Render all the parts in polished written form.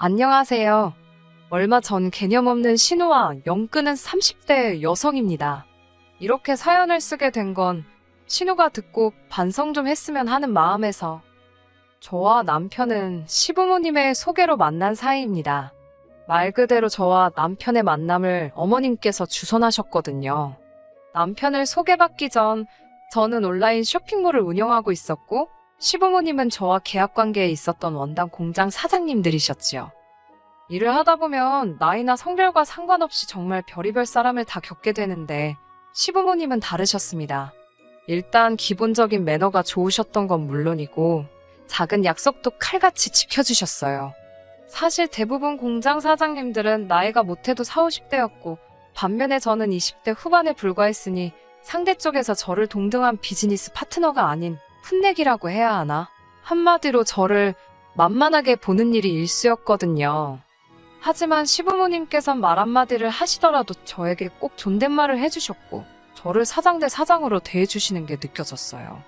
안녕하세요. 얼마 전 개념 없는 신우와 영 끄는 30대 여성입니다. 이렇게 사연을 쓰게 된 건 신우가 듣고 반성 좀 했으면 하는 마음에서 저와 남편은 시부모님의 소개로 만난 사이입니다. 말 그대로 저와 남편의 만남을 어머님께서 주선하셨거든요. 남편을 소개받기 전 저는 온라인 쇼핑몰을 운영하고 있었고 시부모님은 저와 계약관계에 있었던 원당 공장 사장님들이셨지요. 일을 하다 보면 나이나 성별과 상관없이 정말 별의별 사람을 다 겪게 되는데 시부모님은 다르셨습니다. 일단 기본적인 매너가 좋으셨던 건 물론이고 작은 약속도 칼같이 지켜주셨어요. 사실 대부분 공장 사장님들은 나이가 못해도 40, 50대였고 반면에 저는 20대 후반에 불과했으니 상대 쪽에서 저를 동등한 비즈니스 파트너가 아닌 풋내기라고 해야 하나? 한마디로 저를 만만하게 보는 일이 일쑤였거든요. 하지만 시부모님께선 말 한마디를 하시더라도 저에게 꼭 존댓말을 해주셨고 저를 사장 대 사장으로 대해주시는 게 느껴졌어요.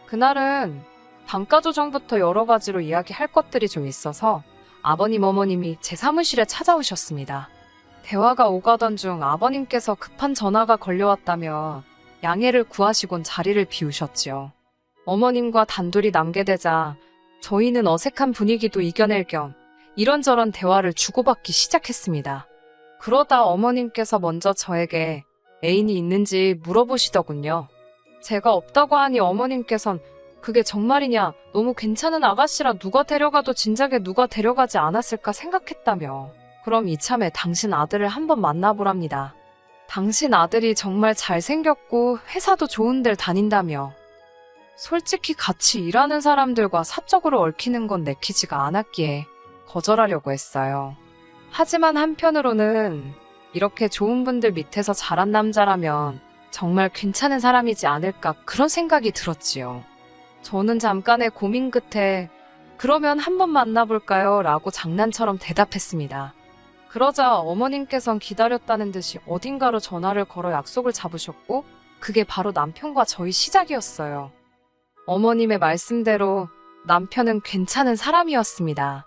그날은 단가 조정부터 여러 가지로 이야기할 것들이 좀 있어서 아버님 어머님이 제 사무실에 찾아오셨습니다. 대화가 오가던 중 아버님께서 급한 전화가 걸려왔다며 양해를 구하시곤 자리를 비우셨지요. 어머님과 단둘이 남게 되자 저희는 어색한 분위기도 이겨낼 겸 이런저런 대화를 주고받기 시작했습니다. 그러다 어머님께서 먼저 저에게 애인이 있는지 물어보시더군요. 제가 없다고 하니 어머님께선 그게 정말이냐, 너무 괜찮은 아가씨라 누가 데려가도 진작에 누가 데려가지 않았을까 생각했다며 그럼 이참에 당신 아들을 한번 만나보랍니다. 당신 아들이 정말 잘생겼고 회사도 좋은 데를 다닌다며 솔직히 같이 일하는 사람들과 사적으로 얽히는 건 내키지가 않았기에 거절하려고 했어요. 하지만 한편으로는 이렇게 좋은 분들 밑에서 자란 남자라면 정말 괜찮은 사람이지 않을까 그런 생각이 들었지요. 저는 잠깐의 고민 끝에 그러면 한번 만나볼까요? 라고 장난처럼 대답했습니다. 그러자 어머님께선 기다렸다는 듯이 어딘가로 전화를 걸어 약속을 잡으셨고 그게 바로 남편과 저희 시작이었어요. 어머님의 말씀대로 남편은 괜찮은 사람이었습니다.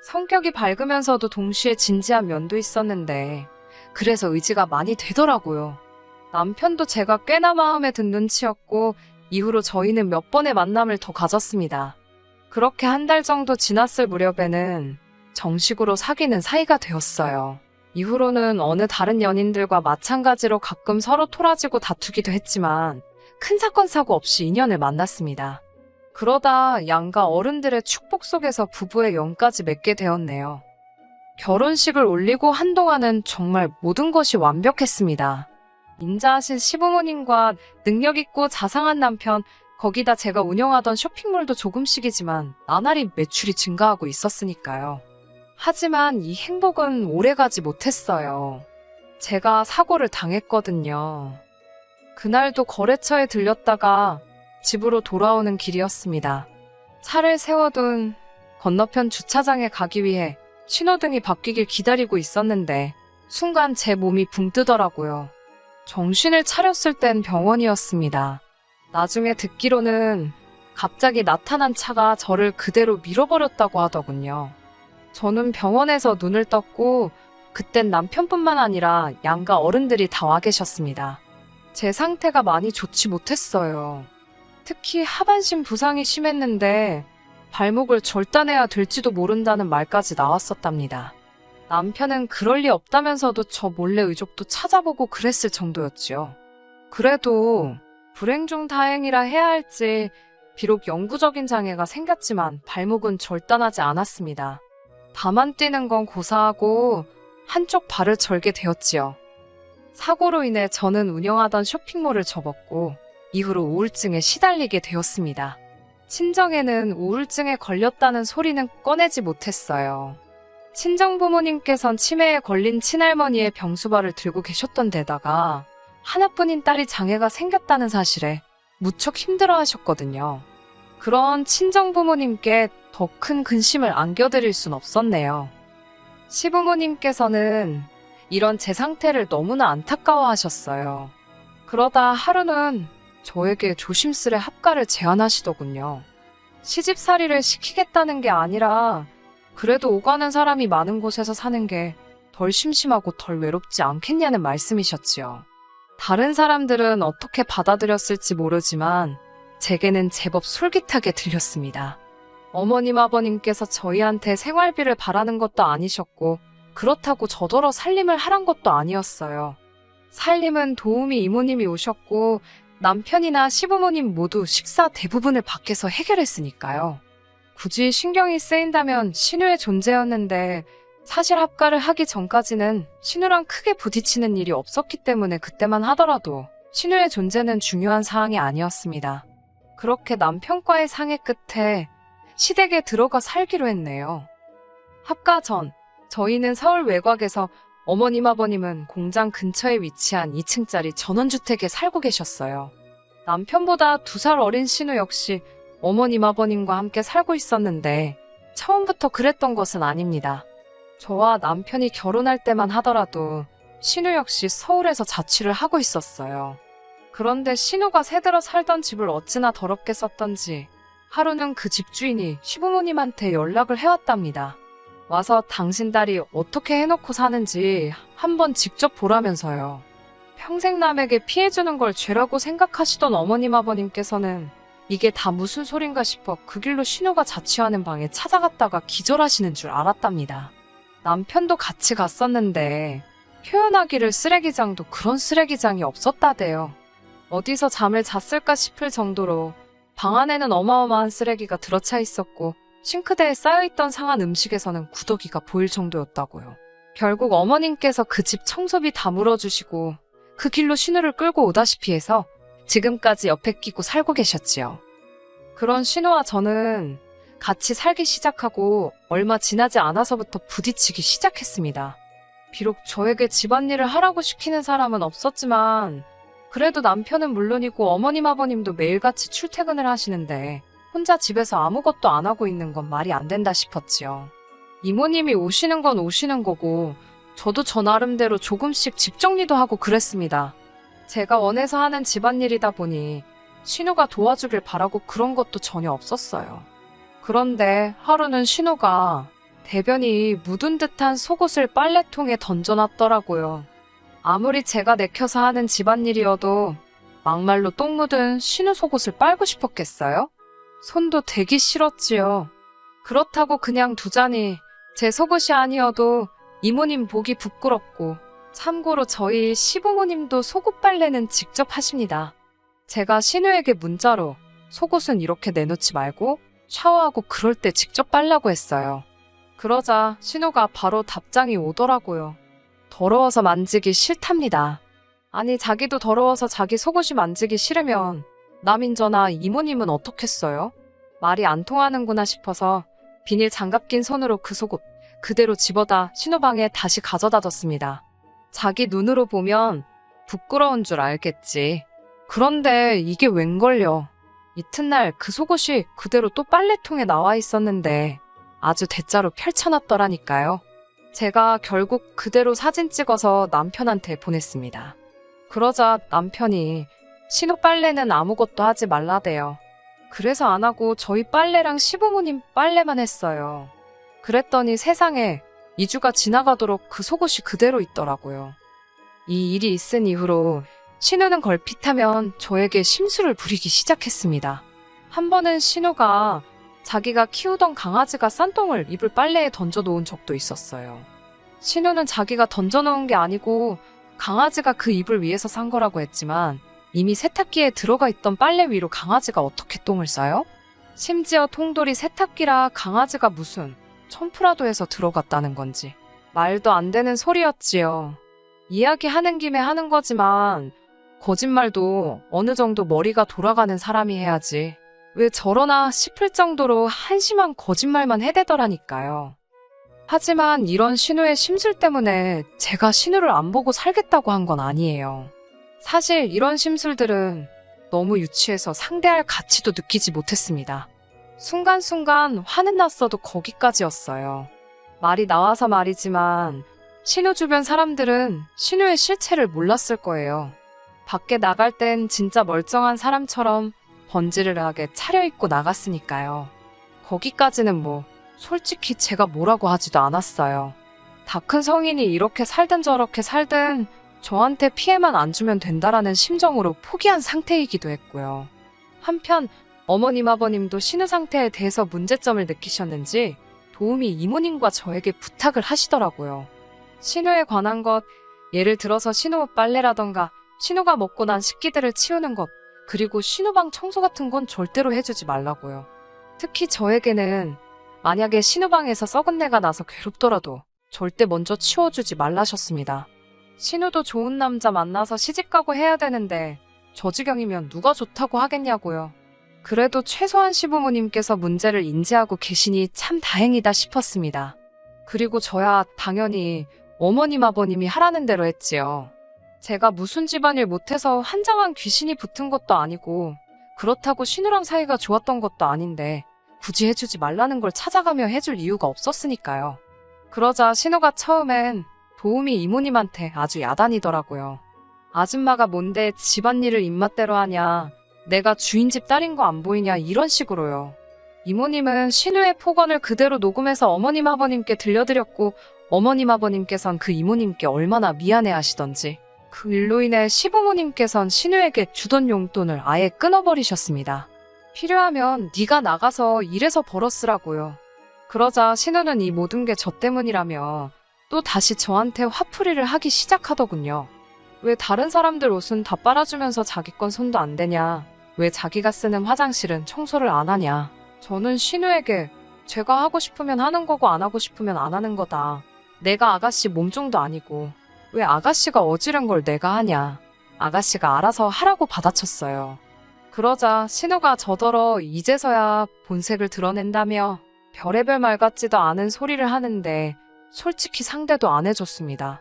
성격이 밝으면서도 동시에 진지한 면도 있었는데 그래서 의지가 많이 되더라고요. 남편도 제가 꽤나 마음에 든 눈치였고 이후로 저희는 몇 번의 만남을 더 가졌습니다. 그렇게 한 달 정도 지났을 무렵에는 정식으로 사귀는 사이가 되었어요. 이후로는 어느 다른 연인들과 마찬가지로 가끔 서로 토라지고 다투기도 했지만 큰 사건 사고 없이 인연을 만났습니다. 그러다 양가 어른들의 축복 속에서 부부의 연까지 맺게 되었네요. 결혼식을 올리고 한동안은 정말 모든 것이 완벽했습니다. 인자하신 시부모님과 능력있고 자상한 남편, 거기다 제가 운영하던 쇼핑몰도 조금씩이지만 나날이 매출이 증가하고 있었으니까요. 하지만 이 행복은 오래가지 못했어요. 제가 사고를 당했거든요. 그날도 거래처에 들렸다가 집으로 돌아오는 길이었습니다. 차를 세워둔 건너편 주차장에 가기 위해 신호등이 바뀌길 기다리고 있었는데 순간 제 몸이 붕 뜨더라고요. 정신을 차렸을 땐 병원이었습니다. 나중에 듣기로는 갑자기 나타난 차가 저를 그대로 밀어버렸다고 하더군요. 저는 병원에서 눈을 떴고 그땐 남편뿐만 아니라 양가 어른들이 다 와 계셨습니다. 제 상태가 많이 좋지 못했어요. 특히 하반신 부상이 심했는데 발목을 절단해야 될지도 모른다는 말까지 나왔었답니다. 남편은 그럴 리 없다면서도 저 몰래 의족도 찾아보고 그랬을 정도였지요. 그래도 불행 중 다행이라 해야 할지 비록 영구적인 장애가 생겼지만 발목은 절단하지 않았습니다. 다만 뛰는 건 고사하고 한쪽 발을 절게 되었지요. 사고로 인해 저는 운영하던 쇼핑몰을 접었고 이후로 우울증에 시달리게 되었습니다. 친정에는 우울증에 걸렸다는 소리는 꺼내지 못했어요. 친정부모님께선 치매에 걸린 친할머니의 병수발을 들고 계셨던 데다가 하나뿐인 딸이 장애가 생겼다는 사실에 무척 힘들어 하셨거든요. 그런 친정부모님께 더 큰 근심을 안겨드릴 순 없었네요. 시부모님께서는 이런 제 상태를 너무나 안타까워하셨어요. 그러다 하루는 저에게 조심스레 합가를 제안하시더군요. 시집살이를 시키겠다는 게 아니라 그래도 오가는 사람이 많은 곳에서 사는 게 덜 심심하고 덜 외롭지 않겠냐는 말씀이셨지요. 다른 사람들은 어떻게 받아들였을지 모르지만 제게는 제법 솔깃하게 들렸습니다. 어머님 아버님께서 저희한테 생활비를 바라는 것도 아니셨고 그렇다고 저더러 살림을 하란 것도 아니었어요. 살림은 도우미 이모님이 오셨고 남편이나 시부모님 모두 식사 대부분을 밖에서 해결했으니까요. 굳이 신경이 쓰인다면 신우의 존재였는데 사실 합가를 하기 전까지는 신우랑 크게 부딪히는 일이 없었기 때문에 그때만 하더라도 신우의 존재는 중요한 사항이 아니었습니다. 그렇게 남편과의 상의 끝에 시댁에 들어가 살기로 했네요. 합가 전 저희는 서울 외곽에서 어머님 아버님은 공장 근처에 위치한 2층짜리 전원주택에 살고 계셨어요. 남편보다 2살 어린 신우 역시 어머님 아버님과 함께 살고 있었는데 처음부터 그랬던 것은 아닙니다. 저와 남편이 결혼할 때만 하더라도 신우 역시 서울에서 자취를 하고 있었어요. 그런데 신우가 새들어 살던 집을 어찌나 더럽게 썼던지 하루는 그 집주인이 시부모님한테 연락을 해왔답니다. 와서 당신 딸이 어떻게 해놓고 사는지 한번 직접 보라면서요. 평생 남에게 피해주는 걸 죄라고 생각하시던 어머님 아버님께서는 이게 다 무슨 소린가 싶어 그 길로 신우가 자취하는 방에 찾아갔다가 기절하시는 줄 알았답니다. 남편도 같이 갔었는데 표현하기를 쓰레기장도 그런 쓰레기장이 없었다대요. 어디서 잠을 잤을까 싶을 정도로 방 안에는 어마어마한 쓰레기가 들어차 있었고 싱크대에 쌓여있던 상한 음식에서는 구더기가 보일 정도였다고요. 결국 어머님께서 그 집 청소비 다 물어주시고 그 길로 신우를 끌고 오다시피 해서 지금까지 옆에 끼고 살고 계셨지요. 그런 신우와 저는 같이 살기 시작하고 얼마 지나지 않아서부터 부딪히기 시작했습니다. 비록 저에게 집안일을 하라고 시키는 사람은 없었지만 그래도 남편은 물론이고 어머님 아버님도 매일같이 출퇴근을 하시는데 혼자 집에서 아무것도 안 하고 있는 건 말이 안 된다 싶었지요. 이모님이 오시는 건 오시는 거고 저도 저 나름대로 조금씩 집 정리도 하고 그랬습니다. 제가 원해서 하는 집안일이다 보니 신우가 도와주길 바라고 그런 것도 전혀 없었어요. 그런데 하루는 신우가 대변이 묻은 듯한 속옷을 빨래통에 던져놨더라고요. 아무리 제가 내켜서 하는 집안일이어도 막말로 똥 묻은 신우 속옷을 빨고 싶었겠어요? 손도 대기 싫었지요. 그렇다고 그냥 두자니 제 속옷이 아니어도 이모님 보기 부끄럽고 참고로 저희 시부모님도 속옷 빨래는 직접 하십니다. 제가 신우에게 문자로 속옷은 이렇게 내놓지 말고 샤워하고 그럴 때 직접 빨라고 했어요. 그러자 신우가 바로 답장이 오더라고요. 더러워서 만지기 싫답니다. 아니 자기도 더러워서 자기 속옷이 만지기 싫으면 남인 저나 이모님은 어떻겠어요? 말이 안 통하는구나 싶어서 비닐 장갑 낀 손으로 그 속옷 그대로 집어다 신우 방에 다시 가져다 뒀습니다. 자기 눈으로 보면 부끄러운 줄 알겠지. 그런데 이게 웬걸요. 이튿날 그 속옷이 그대로 또 빨래통에 나와 있었는데 아주 대자로 펼쳐놨더라니까요. 제가 결국 그대로 사진 찍어서 남편한테 보냈습니다. 그러자 남편이 신우 빨래는 아무것도 하지 말라대요. 그래서 안 하고 저희 빨래랑 시부모님 빨래만 했어요. 그랬더니 세상에 2주가 지나가도록 그 속옷이 그대로 있더라고요. 이 일이 있은 이후로 신우는 걸핏하면 저에게 심술을 부리기 시작했습니다. 한 번은 신우가 자기가 키우던 강아지가 싼 똥을 이불 빨래에 던져놓은 적도 있었어요. 신우는 자기가 던져놓은 게 아니고 강아지가 그 이불 위에서 싼 거라고 했지만 이미 세탁기에 들어가 있던 빨래 위로 강아지가 어떻게 똥을 싸요? 심지어 통돌이 세탁기라 강아지가 무슨 첨프라도 해서 들어갔다는 건지 말도 안 되는 소리였지요. 이야기하는 김에 하는 거지만 거짓말도 어느 정도 머리가 돌아가는 사람이 해야지 왜 저러나 싶을 정도로 한심한 거짓말만 해대더라니까요. 하지만 이런 신우의 심술 때문에 제가 신우를 안 보고 살겠다고 한 건 아니에요. 사실 이런 심술들은 너무 유치해서 상대할 가치도 느끼지 못했습니다. 순간순간 화는 났어도 거기까지였어요. 말이 나와서 말이지만 신우 주변 사람들은 신우의 실체를 몰랐을 거예요. 밖에 나갈 땐 진짜 멀쩡한 사람처럼 번지르르하게 차려입고 나갔으니까요. 거기까지는 뭐 솔직히 제가 뭐라고 하지도 않았어요. 다 큰 성인이 이렇게 살든 저렇게 살든 저한테 피해만 안 주면 된다라는 심정으로 포기한 상태이기도 했고요. 한편 어머님 아버님도 신우 상태에 대해서 문제점을 느끼셨는지 도우미 이모님과 저에게 부탁을 하시더라고요. 신우에 관한 것, 예를 들어서 신우 옷 빨래라던가 신우가 먹고 난 식기들을 치우는 것, 그리고 신우방 청소 같은 건 절대로 해주지 말라고요. 특히 저에게는 만약에 신우방에서 썩은 내가 나서 괴롭더라도 절대 먼저 치워주지 말라셨습니다. 신우도 좋은 남자 만나서 시집가고 해야 되는데 저 지경이면 누가 좋다고 하겠냐고요. 그래도 최소한 시부모님께서 문제를 인지하고 계시니 참 다행이다 싶었습니다. 그리고 저야 당연히 어머님 아버님이 하라는 대로 했지요. 제가 무슨 집안일 못해서 한장한 귀신이 붙은 것도 아니고 그렇다고 신우랑 사이가 좋았던 것도 아닌데 굳이 해주지 말라는 걸 찾아가며 해줄 이유가 없었으니까요. 그러자 신우가 처음엔 도우미 이모님한테 아주 야단이더라고요. 아줌마가 뭔데 집안일을 입맛대로 하냐, 내가 주인집 딸인 거 안 보이냐, 이런 식으로요. 이모님은 신우의 폭언을 그대로 녹음해서 어머님 아버님께 들려드렸고 어머님 아버님께선 그 이모님께 얼마나 미안해 하시던지 그 일로 인해 시부모님께선 신우에게 주던 용돈을 아예 끊어버리셨습니다. 필요하면 네가 나가서 일해서 벌어 쓰라고요. 그러자 신우는 이 모든 게 저 때문이라며 또 다시 저한테 화풀이를 하기 시작하더군요. 왜 다른 사람들 옷은 다 빨아주면서 자기 건 손도 안 대냐? 왜 자기가 쓰는 화장실은 청소를 안 하냐? 저는 신우에게 제가 하고 싶으면 하는 거고 안 하고 싶으면 안 하는 거다. 내가 아가씨 몸종도 아니고 왜 아가씨가 어지른 걸 내가 하냐? 아가씨가 알아서 하라고 받아쳤어요. 그러자 신우가 저더러 이제서야 본색을 드러낸다며 별의별 말 같지도 않은 소리를 하는데 솔직히 상대도 안 해줬습니다.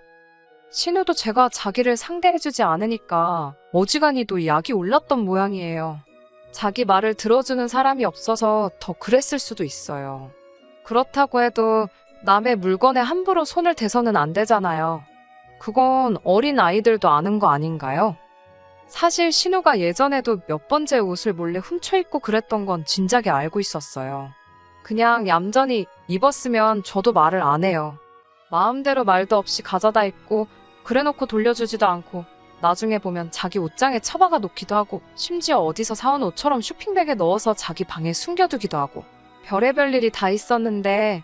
신우도 제가 자기를 상대해주지 않으니까 어지간히도 약이 올랐던 모양이에요. 자기 말을 들어주는 사람이 없어서 더 그랬을 수도 있어요. 그렇다고 해도 남의 물건에 함부로 손을 대서는 안 되잖아요. 그건 어린 아이들도 아는 거 아닌가요? 사실 신우가 예전에도 몇 번 제 옷을 몰래 훔쳐 입고 그랬던 건 진작에 알고 있었어요. 그냥 얌전히 입었으면 저도 말을 안 해요. 마음대로 말도 없이 가져다 입고 그래놓고 돌려주지도 않고 나중에 보면 자기 옷장에 처박아 놓기도 하고 심지어 어디서 사온 옷처럼 쇼핑백에 넣어서 자기 방에 숨겨두기도 하고 별의별 일이 다 있었는데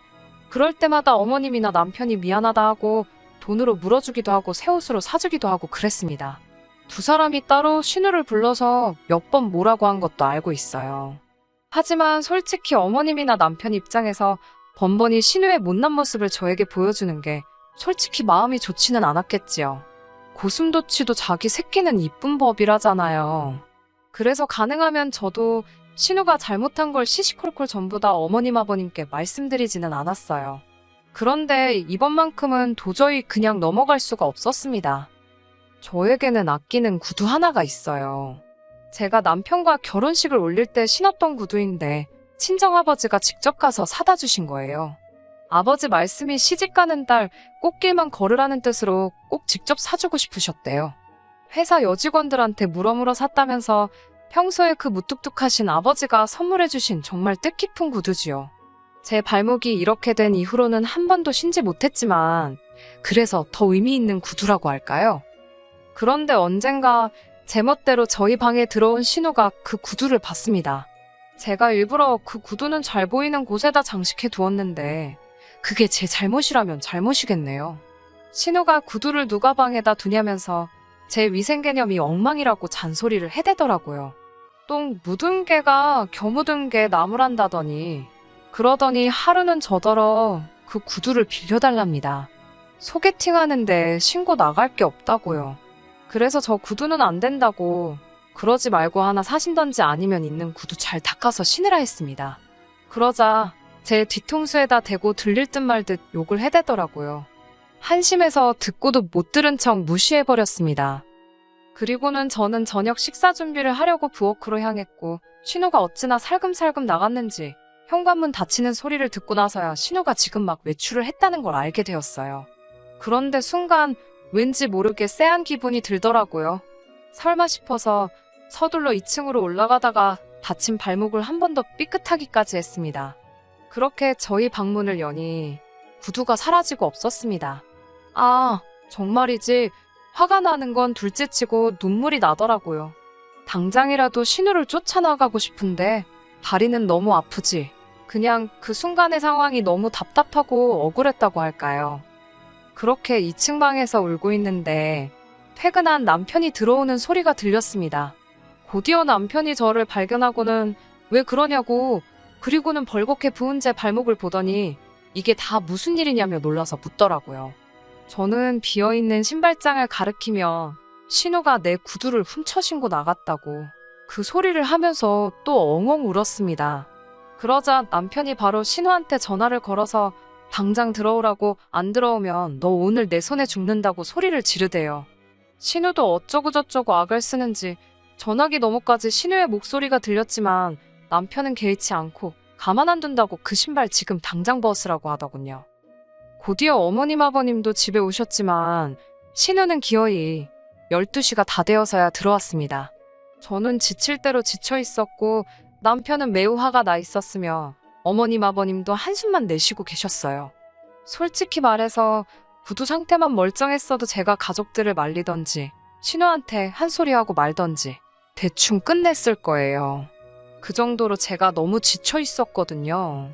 그럴 때마다 어머님이나 남편이 미안하다 하고 돈으로 물어주기도 하고 새 옷으로 사주기도 하고 그랬습니다. 두 사람이 따로 신우를 불러서 몇 번 뭐라고 한 것도 알고 있어요. 하지만 솔직히 어머님이나 남편 입장에서 번번이 신우의 못난 모습을 저에게 보여주는 게 솔직히 마음이 좋지는 않았겠지요. 고슴도치도 자기 새끼는 이쁜 법이라잖아요. 그래서 가능하면 저도 신우가 잘못한 걸 시시콜콜 전부 다 어머님 아버님께 말씀드리지는 않았어요. 그런데 이번만큼은 도저히 그냥 넘어갈 수가 없었습니다. 저에게는 아끼는 구두 하나가 있어요. 제가 남편과 결혼식을 올릴 때 신었던 구두인데 친정아버지가 직접 가서 사다 주신 거예요. 아버지 말씀이 시집가는 딸 꽃길만 걸으라는 뜻으로 꼭 직접 사주고 싶으셨대요. 회사 여직원들한테 물어물어 샀다면서 평소에 그 무뚝뚝하신 아버지가 선물해 주신 정말 뜻깊은 구두지요. 제 발목이 이렇게 된 이후로는 한 번도 신지 못했지만 그래서 더 의미 있는 구두라고 할까요? 그런데 언젠가 제멋대로 저희 방에 들어온 신우가 그 구두를 봤습니다. 제가 일부러 그 구두는 잘 보이는 곳에다 장식해 두었는데 그게 제 잘못이라면 잘못이겠네요. 신우가 구두를 누가 방에다 두냐면서 제 위생 개념이 엉망이라고 잔소리를 해대더라고요. 똥 묻은 개가 겨 묻은 개 나무란다더니 그러더니 하루는 저더러 그 구두를 빌려달랍니다. 소개팅하는데 신고 나갈 게 없다고요. 그래서 저 구두는 안 된다고 그러지 말고 하나 사신던지 아니면 있는 구두 잘 닦아서 신으라 했습니다. 그러자 제 뒤통수에다 대고 들릴 듯 말 듯 욕을 해대더라고요. 한심해서 듣고도 못 들은 척 무시해버렸습니다. 그리고는 저는 저녁 식사 준비를 하려고 부엌으로 향했고 신우가 어찌나 살금살금 나갔는지 현관문 닫히는 소리를 듣고 나서야 신우가 지금 막 외출을 했다는 걸 알게 되었어요. 그런데 순간 왠지 모르게 쎄한 기분이 들더라고요. 설마 싶어서 서둘러 2층으로 올라가다가 다친 발목을 한 번 더 삐끗하기까지 했습니다. 그렇게 저희 방문을 여니 구두가 사라지고 없었습니다. 아, 정말이지. 화가 나는 건 둘째치고 눈물이 나더라고요. 당장이라도 신우를 쫓아나가고 싶은데 다리는 너무 아프지. 그냥 그 순간의 상황이 너무 답답하고 억울했다고 할까요. 그렇게 2층 방에서 울고 있는데 퇴근한 남편이 들어오는 소리가 들렸습니다. 곧이어 남편이 저를 발견하고는 왜 그러냐고, 그리고는 벌겋게 부은 제 발목을 보더니 이게 다 무슨 일이냐며 놀라서 묻더라고요. 저는 비어있는 신발장을 가리키며 신우가 내 구두를 훔쳐 신고 나갔다고 그 소리를 하면서 또 엉엉 울었습니다. 그러자 남편이 바로 신우한테 전화를 걸어서 당장 들어오라고, 안 들어오면 너 오늘 내 손에 죽는다고 소리를 지르대요. 신우도 어쩌고저쩌고 악을 쓰는지 전화기 너머까지 신우의 목소리가 들렸지만 남편은 개의치 않고 가만 안 둔다고 그 신발 지금 당장 벗으라고 하더군요. 곧이어 어머님 아버님도 집에 오셨지만 신우는 기어이 12시가 다 되어서야 들어왔습니다. 저는 지칠 대로 지쳐 있었고 남편은 매우 화가 나 있었으며 어머님 아버님도 한숨만 내쉬고 계셨어요. 솔직히 말해서 구두 상태만 멀쩡했어도 제가 가족들을 말리던지 신우한테 한 소리 하고 말던지 대충 끝냈을 거예요. 그 정도로 제가 너무 지쳐 있었거든요.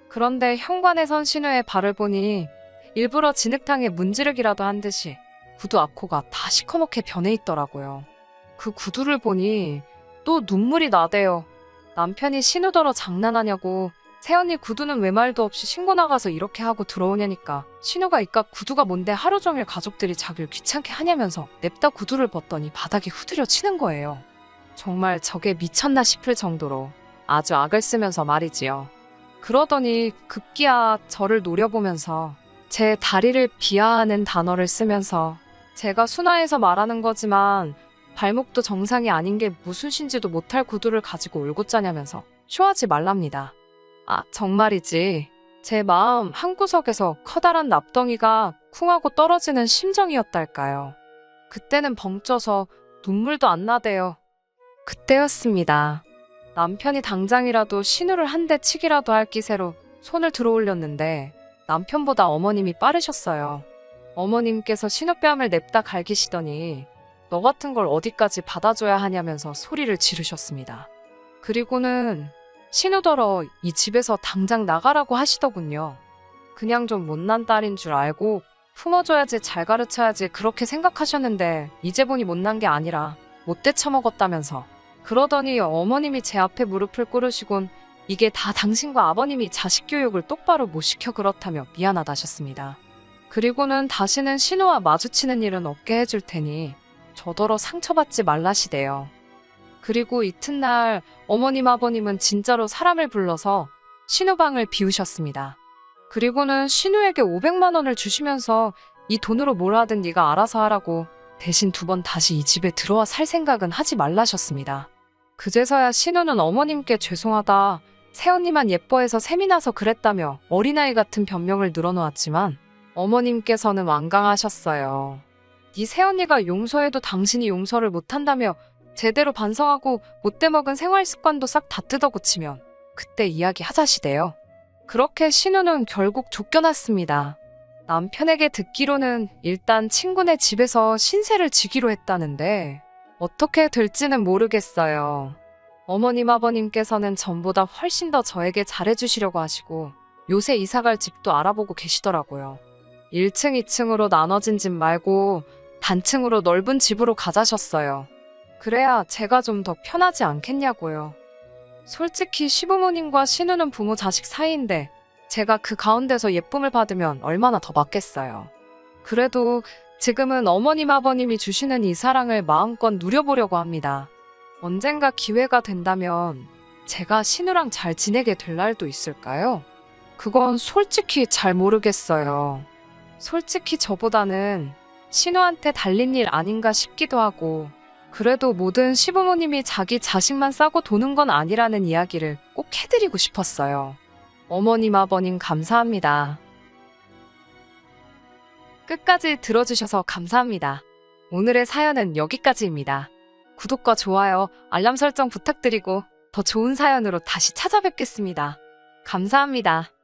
그런데 현관에 선 신우의 발을 보니 일부러 진흙탕에 문지르기라도 한 듯이 구두 앞코가 다 시커멓게 변해 있더라고요. 그 구두를 보니 또 눈물이 나대요. 남편이 신우더러 장난하냐고, 새언니 구두는 왜 말도 없이 신고 나가서 이렇게 하고 들어오냐니까 신우가 이깟 구두가 뭔데 하루 종일 가족들이 자기를 귀찮게 하냐면서 냅다 구두를 벗더니 바닥에 후드려 치는 거예요. 정말 저게 미쳤나 싶을 정도로 아주 악을 쓰면서 말이지요. 그러더니 급기야 저를 노려보면서 제 다리를 비하하는 단어를 쓰면서 제가 순화해서 말하는 거지만 발목도 정상이 아닌 게 무슨 신지도 못할 구두를 가지고 울고 짜냐면서 쇼하지 말랍니다. 아, 정말이지. 제 마음 한구석에서 커다란 납덩이가 쿵 하고 떨어지는 심정이었달까요. 그때는 벙쪄서 눈물도 안 나대요. 그때였습니다. 남편이 당장이라도 신우를 한 대 치기라도 할 기세로 손을 들어 올렸는데 남편보다 어머님이 빠르셨어요. 어머님께서 신우뺨을 냅다 갈기시더니 너 같은 걸 어디까지 받아줘야 하냐면서 소리를 지르셨습니다. 그리고는 신우더러 이 집에서 당장 나가라고 하시더군요. 그냥 좀 못난 딸인 줄 알고 품어줘야지, 잘 가르쳐야지 그렇게 생각하셨는데 이제 보니 못난 게 아니라 못돼 처먹었다면서. 그러더니 어머님이 제 앞에 무릎을 꿇으시곤 이게 다 당신과 아버님이 자식 교육을 똑바로 못 시켜 그렇다며 미안하다셨습니다. 그리고는 다시는 신우와 마주치는 일은 없게 해줄 테니 저더러 상처받지 말라시대요. 그리고 이튿날 어머님 아버님은 진짜로 사람을 불러서 신우 방을 비우셨습니다. 그리고는 신우에게 500만 원을 주시면서 이 돈으로 뭘 하든 네가 알아서 하라고, 대신 2번 다시 이 집에 들어와 살 생각은 하지 말라셨습니다. 그제서야 신우는 어머님께 죄송하다, 새언니만 예뻐해서 셈이 나서 그랬다며 어린아이 같은 변명을 늘어놓았지만 어머님께서는 완강하셨어요. 네 새언니가 용서해도 당신이 용서를 못한다며 제대로 반성하고 못돼 먹은 생활 습관도 싹 다 뜯어고치면 그때 이야기하자시대요. 그렇게 신우는 결국 쫓겨났습니다. 남편에게 듣기로는 일단 친구네 집에서 신세를 지기로 했다는데 어떻게 될지는 모르겠어요. 어머님 아버님께서는 전보다 훨씬 더 저에게 잘해주시려고 하시고 요새 이사갈 집도 알아보고 계시더라고요. 1층, 2층으로 나눠진 집 말고 단층으로 넓은 집으로 가자셨어요. 그래야 제가 좀 더 편하지 않겠냐고요. 솔직히 시부모님과 신우는 부모 자식 사이인데 제가 그 가운데서 예쁨을 받으면 얼마나 더 받겠어요. 그래도 지금은 어머님 아버님이 주시는 이 사랑을 마음껏 누려보려고 합니다. 언젠가 기회가 된다면 제가 신우랑 잘 지내게 될 날도 있을까요? 그건 솔직히 잘 모르겠어요. 솔직히 저보다는 신우한테 달린 일 아닌가 싶기도 하고, 그래도 모든 시부모님이 자기 자식만 싸고 도는 건 아니라는 이야기를 꼭 해드리고 싶었어요. 어머님 아버님 감사합니다. 끝까지 들어주셔서 감사합니다. 오늘의 사연은 여기까지입니다. 구독과 좋아요, 알람 설정 부탁드리고 더 좋은 사연으로 다시 찾아뵙겠습니다. 감사합니다.